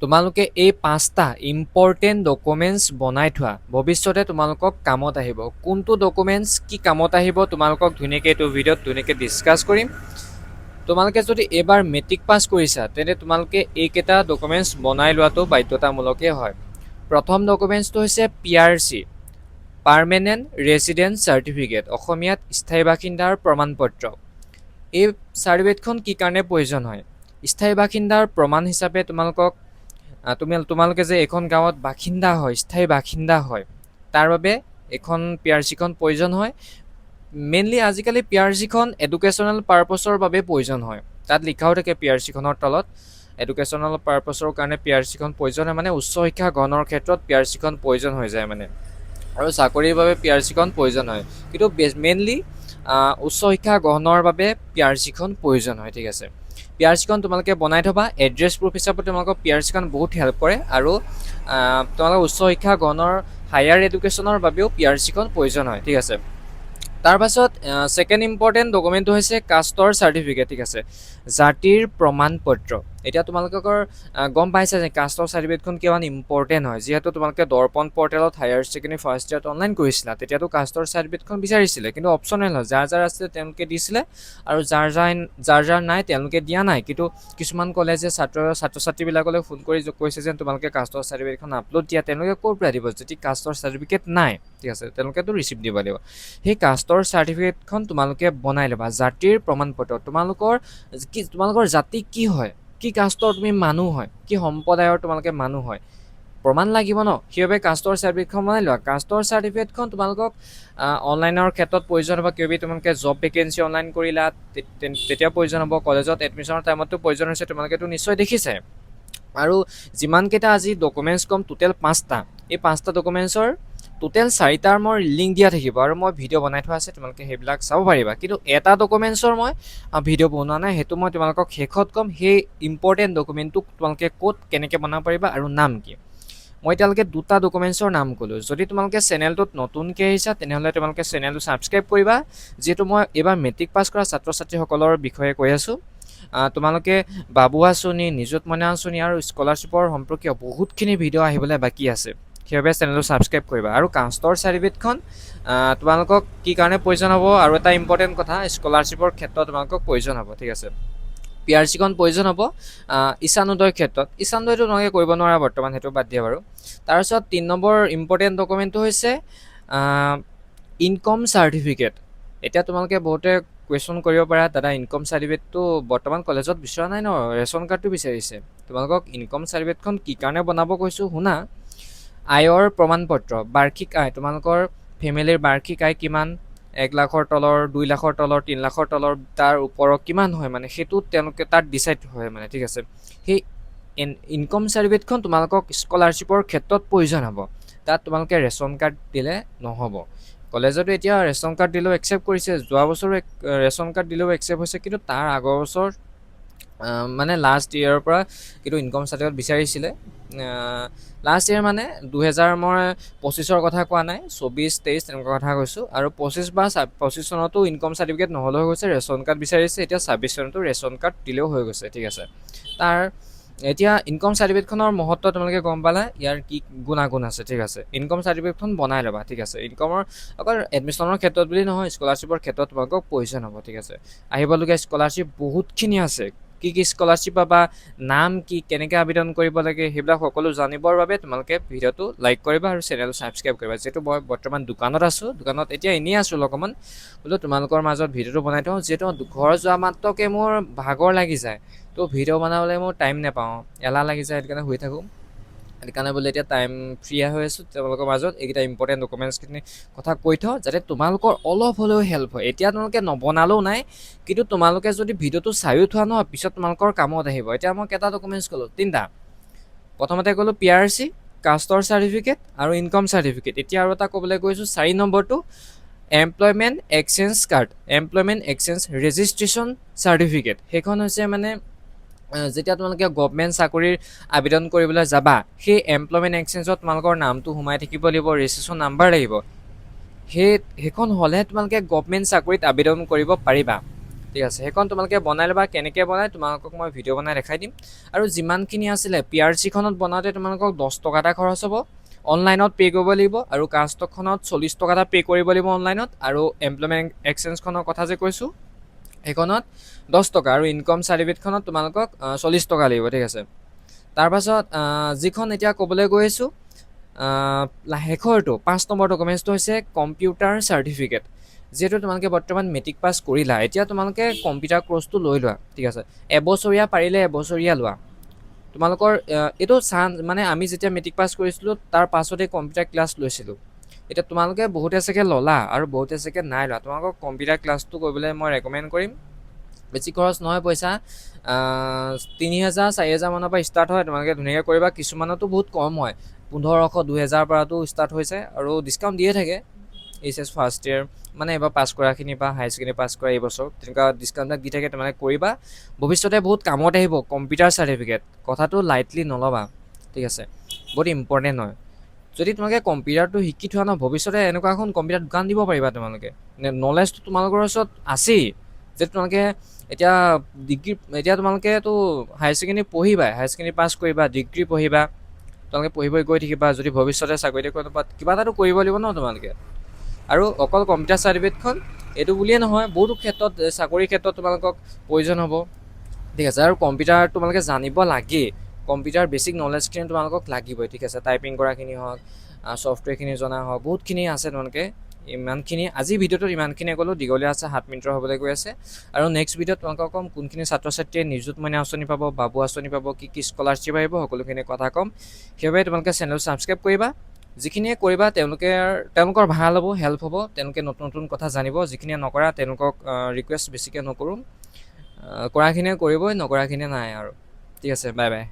তোমালোকে এই 5টা ইম্পৰ্টেণ্ট ডকুমেণ্টছ বনাই থোৱা ভৱিষ্যতে তোমালোকক কামত আহিব কোনটো ডকুমেণ্টছ কি কামত আহিব তোমালোকক ধুনীয়াকৈ এইটো ভিডিঅ'ত ধুনীয়াকৈ ডিছকাছ কৰিম তোমালোকে যদি এবাৰ মেট্ৰিক পাছ কৰিছা তেন্তে তোমালোকে এইকেইটা ডকুমেণ্টছ বনাই লোৱাটো বাধ্যতামূলকেই হয় প্ৰথম ডকুমেণ্টছটো হৈছে PRC পাৰ্মানেণ্ট ৰেচিডেন্ট চাৰ্টিফিকেট অসমীয়াত স্থায়ী বাসিন্দাৰ প্ৰমাণপত্ৰ এই চাৰ্টিফিকেটখন কি কাৰণে প্ৰয়োজন হয় স্থায়ী বাসিন্দাৰ প্ৰমাণ হিচাপে তোমালোকে যে এখন গাঁৱত বাসিন্দা হয় স্থায়ী বাসিন্দা হয় তাৰ বাবে এখন PRCখন প্ৰয়োজন হয় মেইনলি আজিকালি PRCখন এডুকেশ্যনেল পাৰপছৰ বাবে প্ৰয়োজন হয় তাত লিখাও থাকে PRCখনৰ তলত এডুকেশ্যনেল পাৰপছৰ কাৰণে PRCখন প্ৰয়োজন হয় মানে উচ্চ শিক্ষা গ্ৰহণৰ ক্ষেত্ৰত PRCখন প্ৰয়োজন হৈ যায় মানে আৰু চাকৰিৰ বাবে PRCখন প্ৰয়োজন হয় কিন্তু মেইনলি উচ্চ শিক্ষা গ্ৰহণৰ বাবে PRCখন প্ৰয়োজন হয় ঠিক আছে PRCখন তোমালোকে বনাই থবা এড্ৰেছ প্ৰুফ হিচাপে তোমালোকক PRCখন বহুত হেল্প কৰে আৰু তোমালোকৰ উচ্চ শিক্ষা গ্ৰহণৰ হায়াৰ এডুকেশ্যনৰ বাবেও PRCখন প্ৰয়োজন হয় ঠিক আছে তাৰ পাছত সেকেন্ড ইম্পৰ্টেন্ট ডকুমেন্টটো হৈছে কাষ্টৰ চাৰ্টিফিকেট ঠিক আছে জাতিৰ প্ৰমাণপত্ৰ এতিয়া তোমালোকৰ গম পাইছা যে কাষ্টৰ চাৰ্টিফিকেটখন কিমান ইম্পৰ্টেন্ট হয় যেহেতু তোমালোকে দৰ্পণ পৰ্টেলত হায়াৰ সেকেন্ডাৰী ফাৰ্ষ্ট ইয়াৰত অনলাইন কৰিছিলা তেতিয়াতো কাষ্টৰ চাৰ্টিফিকেটখন বিচাৰিছিলে কিন্তু অপচনেল হয় যাৰ আছিলে তেওঁলোকে দিছিলে আৰু যাৰ নাই তেওঁলোকে দিয়া নাই কিন্তু কিছুমান কলেজে ছাত্ৰ ছাত্ৰীবিলাকলৈ ফোন কৰি কৈছে যে তোমালোকে কাষ্টৰ চাৰ্টিফিকেটখন আপলোড দিয়া তেওঁলোকে ক'ৰ পৰা দিব যদি কাষ্টৰ চাৰ্টিফিকেট নাই ঠিক আছে তেওঁলোকেতো ৰিচিভ দিব লাগিব সেই কাষ্টৰ চাৰ্টিফিকেটখন তোমালোকে বনাই ল'বা জাতিৰ প্ৰমাণপত্ৰ তোমালোকৰ জাতি কি হয় কি কাষ্টৰ তুমি মানুহ হয় কি সম্প্ৰদায়ৰ তোমালোকে মানুহ হয় প্ৰমাণ লাগিব ন সেইবাবে কাষ্টৰ চাৰ্টিফিকেটখন বনাই লোৱা কাষ্টৰ চাৰ্টিফিকেটখন তোমালোকক অনলাইনৰ ক্ষেত্ৰত প্ৰয়োজন হ'ব কিয়বি তোমালোকে জব ভেকেঞ্চি অনলাইন কৰিলা তেতিয়া প্ৰয়োজন হ'ব কলেজত এডমিশ্যনৰ টাইমতো প্ৰয়োজন হৈছে তোমালোকেতো নিশ্চয় দেখিছে আৰু যিমানকেইটা আজি ডকুমেণ্টছ কম টোটেল 5টা এই 5টা ডকুমেণ্টছৰ টোটেল 4টাৰ মই লিংক দিয়া থাকিব আৰু মই ভিডিঅ' বনাই থোৱা আছে তোমালোকে সেইবিলাক চাব পাৰিবা কিন্তু এটা ডকুমেণ্টছৰ মই ভিডিঅ' বনোৱা নাই সেইটো মই তোমালোকক শেষত ক'ম সেই ইম্পৰ্টেণ্ট ডকুমেণ্টটো তোমালোকে ক'ত কেনেকৈ বনাব পাৰিবা আৰু নাম কি মই এতিয়ালৈকে 2টা ডকুমেণ্টছৰ নাম ক'লোঁ যদি তোমালোকে চেনেলটোত নতুনকৈ আহিছা তেনেহ'লে তোমালোকে চেনেলটো ছাবস্ক্ৰাইব কৰিবা যিহেতু মই এইবাৰ মেট্ৰিক পাছ কৰা ছাত্ৰ ছাত্ৰীসকলৰ বিষয়ে কৈ আছোঁ তোমালোকে বাবু আঁচনি নিযুত মইনা আঁচনি আৰু স্কলাৰশ্বিপৰ সম্পৰ্কীয় বহুতখিনি ভিডিঅ' আহিবলৈ বাকী আছে সেইবাবে চেনেলটো ছাবস্ক্ৰাইব কৰিবা আৰু কাষ্টৰ চাৰ্টিফিকেটখন তোমালোকক কি কাৰণে প্ৰয়োজন হ'ব আৰু এটা ইম্পৰ্টেণ্ট কথা স্কলাৰশ্বিপৰ ক্ষেত্ৰত তোমালোকক প্ৰয়োজন হ'ব ঠিক আছে PRCখন প্ৰয়োজন হ'ব ঈশানোদয়ৰ ক্ষেত্ৰত ঈশানোদয়টো তোমালোকে কৰিব নোৱাৰা বৰ্তমান সেইটো বাদ দিয়া বাৰু তাৰপিছত 3 নম্বৰ ইম্পৰ্টেণ্ট ডকুমেণ্টটো হৈছে ইনকম চাৰ্টিফিকেট এতিয়া তোমালোকে বহুতে কুৱেশ্যন কৰিব পাৰা দাদা ইনকম চাৰ্টিফিকেটটো বৰ্তমান কলেজত বিচৰা নাই ন ৰেচন কাৰ্ডটো বিচাৰিছে তোমালোকক ইনকম চাৰ্টিফিকেটখন কি কাৰণে বনাব কৈছোঁ শুনা আয়ৰ প্ৰমাণপত্ৰ বাৰ্ষিক আয় তোমালোকৰ ফেমিলিৰ বাৰ্ষিক আয় কিমান 1 লাখৰ তলৰ 2 লাখৰ তলৰ 3 লাখৰ তলৰ তাৰ ওপৰত কিমান হয় মানে সেইটো তেওঁলোকে তাত ডিচাইড হয় মানে ঠিক আছে সেই ইনকম চাৰ্টিফিকেটখন তোমালোকক স্কলাৰশ্বিপৰ ক্ষেত্ৰত প্ৰয়োজন হ'ব তাত তোমালোকে ৰেচন কাৰ্ড দিলে নহ'ব কলেজতো এতিয়া ৰেচন কাৰ্ড দিলেও একচেপ্ট কৰিছে যোৱা বছৰো ৰেচন কাৰ্ড দিলেও একচেপ্ট হৈছে কিন্তু তাৰ আগৰ বছৰ মানে লাষ্ট ইয়েৰৰ পৰা কিন্তু ইনকম চাৰ্টিফিকেট বিচাৰিছিলে লাষ্ট ইয়েৰ মানে 2025ৰ কথা কোৱা নাই 24-23 তেনেকুৱা কথা কৈছোঁ আৰু 25 চনতো ইনকম চাৰ্টিফিকেট নহ'লেও হৈ গৈছে ৰেচন কাৰ্ড বিচাৰিছে এতিয়া 26 চনতো ৰেচন কাৰ্ড দিলেও হৈ গৈছে ঠিক আছে তাৰ এতিয়া ইনকম চাৰ্টিফিকেটখনৰ মহত্ব তোমালোকে গম পালা ইয়াৰ কি গুণাগুণ আছে ঠিক আছে ইনকম চাৰ্টিফিকেটখন বনাই ল'বা ঠিক আছে ইনকমৰ অকল এডমিশ্যনৰ ক্ষেত্ৰত বুলি নহয় স্কলাৰশ্বিপৰ ক্ষেত্ৰত তোমালোকক প্ৰয়োজন হ'ব ঠিক আছে আহিবলগীয়া স্কলাৰশ্বিপ বহুতখিনি আছে কি স্কলাৰশ্বিপ পাবা নাম কি কেনেকৈ আবেদন কৰিব লাগে সেইবিলাক সকলো জানিবৰ বাবে তোমালোকে ভিডিঅ'টো লাইক কৰিবা আৰু চেনেলটো ছাবস্ক্ৰাইব কৰিবা যিহেতু মই বৰ্তমান দোকানত আছোঁ দোকানত এতিয়া এনেই আছোঁ অকণমান বোলো তোমালোকৰ মাজত ভিডিঅ'টো বনাই থওঁ যিহেতু ঘৰ যোৱা মাত্ৰকে মোৰ ভাগৰ লাগি যায় তো ভিডিঅ' বনাবলৈ মোৰ টাইম নাপাওঁ এলাহ লাগি যায় সেইটো কাৰণে শুই থাকোঁ সেইকাৰণে বোলে এতিয়া টাইম ফ্ৰী হৈ আছোঁ তেওঁলোকৰ মাজত এইকেইটা ইম্পৰ্টেণ্ট ডকুমেণ্টছখিনি কথা কৈ থওঁ যাতে তোমালোকৰ অলপ হ'লেও হেল্প হয় এতিয়া তোমালোকে নবনালেও নাই কিন্তু তোমালোকে যদি ভিডিঅ'টো চায়ো থোৱা নহয় পিছত তোমালোকৰ কামত আহিব এতিয়া মই কেইটা ডকুমেণ্টছ ক'লোঁ 3টা প্ৰথমতে ক'লোঁ PRC কাষ্টৰ চাৰ্টিফিকেট আৰু ইনকম চাৰ্টিফিকেট এতিয়া আৰু এটা ক'বলৈ গৈছোঁ 4 নম্বৰটো employment exchange card employment exchange registration certificate সেইখন হৈছে মানে যেতিয়া তোমালোকে গভৰ্ণমেণ্ট চাকৰিৰ আবেদন কৰিবলৈ যাবা সেই এমপ্লয়মেণ্ট এক্সচেঞ্জত তোমালোকৰ নামটো সোমাই থাকিব লাগিব ৰেজিষ্ট্ৰেশ্যন নাম্বাৰ লাগিব সেইখন হ'লেহে তোমালোকে গভৰ্ণমেণ্ট চাকৰিত আবেদন কৰিব পাৰিবা ঠিক আছে, সেইখন তোমালোকে বনাই ল'বা। কেনেকৈ বনাই তোমালোকক মই ভিডিঅ' বনাই দেখাই দিম। আৰু যিমানখিনি আছিলে PRCখনত বনাওঁতে তোমালোকক 10 টকা এটা খৰচ হ'ব, অনলাইনত পে' কৰিব লাগিব। আৰু কাষ্টখনত 40 টকা এটা পে' কৰিব লাগিব অনলাইনত। আৰু এমপ্লয়মেণ্ট এক্সচেঞ্জখনৰ কথা যে কৈছোঁ সেইখনত 10 টকা, আৰু ইনকম চাৰ্টিফিকেটখনত তোমালোকক 40 টকা লাগিব। ঠিক আছে, তাৰপাছত যিখন এতিয়া ক'বলৈ গৈ আছোঁ শেষৰটো 5 নম্বৰ ডকুমেণ্টছটো হৈছে কম্পিউটাৰ চাৰ্টিফিকেট। যিহেতু তোমালোকে বৰ্তমান মেট্ৰিক পাছ কৰিলা, এতিয়া তোমালোকে কম্পিউটাৰ কৰ্চটো লৈ লোৱা। ঠিক আছে, এবছৰীয়া পাৰিলে এবছৰীয়া লোৱা। তোমালোকৰ এইটো মানে আমি যেতিয়া মেট্ৰিক পাছ কৰিছিলোঁ তাৰ পাছতে কম্পিউটাৰ ক্লাছ লৈছিলোঁ। এতিয়া তোমালোকে বহুতে চাগে ল'লা আৰু বহুতে চাগে নাই লোৱা। তোমালোকক কম্পিউটাৰ ক্লাছটো কৰিবলৈ মই ৰেকমেণ্ড কৰিম। বেছি খৰচ নহয়, পইচা 3000 4000 মানৰ পৰা ষ্টাৰ্ট হয়। তোমালোকে ধুনীয়াকৈ কৰিবা। কিছুমানতো বহুত কম হয়, 1500 2000 পৰাতো ষ্টাৰ্ট হৈছে, আৰু ডিছকাউণ্ট দিয়ে থাকে। HS ফাৰ্ষ্ট ইয়েৰ মানে এইবাৰ পাছ কৰাখিনি বা হায়াৰ ছেকেণ্ডেৰী পাছ কৰা এইবছৰ তেনেকুৱা ডিছকাউণ্টবিলাক দি থাকে। তোমালোকে কৰিবা, ভৱিষ্যতে বহুত কামত আহিব কম্পিউটাৰ চাৰ্টিফিকেট। কথাটো লাইটলি নল'বা। ঠিক আছে, বহুত ইম্পৰ্টেণ্ট হয়। যদি তোমালোকে কম্পিউটাৰটো শিকি থোৱা ন, ভৱিষ্যতে এনেকুৱা এখন কম্পিউটাৰ দোকান দিব পাৰিবা। তোমালোকে নলেজটো তোমালোকৰ ওচৰত আছেই, যে তোমালোকে এতিয়া এতিয়া তোমালোকেতো হায়াৰ ছেকেণ্ডেৰী পঢ়িবা, হায়াৰ ছেকেণ্ডেৰী পাছ কৰিবা, ডিগ্ৰী পঢ়িবা, তোমালোকে পঢ়িব গৈ থাকিবা। যদি ভৱিষ্যতে চাকৰি কিবা এটাতো কৰিব লাগিব ন তোমালোকে। আৰু অকল কম্পিউটাৰ চাৰ্টিফিকেটখন এইটো বুলিয়ে নহয়, বহুতো ক্ষেত্ৰত চাকৰিৰ ক্ষেত্ৰত তোমালোকক প্ৰয়োজন হ'ব। ঠিক আছে, আৰু কম্পিউটাৰ তোমালোকে জানিব লাগেই। কম্পিউটাৰ বেছিক নলেজখিনি তোমালোকক লাগিবই। ঠিক আছে, টাইপিং কৰাখিনি হওক, ছফ্টৱেৰখিনি জনা হওক, বহুতখিনি আছে। তোমালোকে ইমানখিনি আজিৰ ভিডিঅ'টোত ইমানখিনিয়ে ক'লোঁ, দীঘলীয়া আছে, 7 মিনিটৰ হ'বলৈ গৈ আছে। আৰু নেক্সট ভিডিঅ'ত তোমালোকক ক'ম কোনখিনি ছাত্ৰ ছাত্ৰীয়ে নিযুত মইনা আঁচনি পাব, বাবু আঁচনি পাব, কি স্কলাৰশ্বিপ আহিব, সকলোখিনি কথা ক'ম। সেইবাবে তোমালোকে চেনেল ছাবস্ক্ৰাইব কৰিবা। যিখিনিয়ে কৰিবা তেওঁলোকৰ ভাল হ'ব, হেল্প হ'ব, তেওঁলোকে নতুন নতুন কথা জানিব। যিখিনিয়ে নকৰা তেওঁলোকক ৰিকুৱেষ্ট বেছিকৈ নকৰোঁ, কৰাখিনিয়ে কৰিবই, নকৰাখিনিয়ে নাই আৰু। ঠিক আছে, বাই বাই।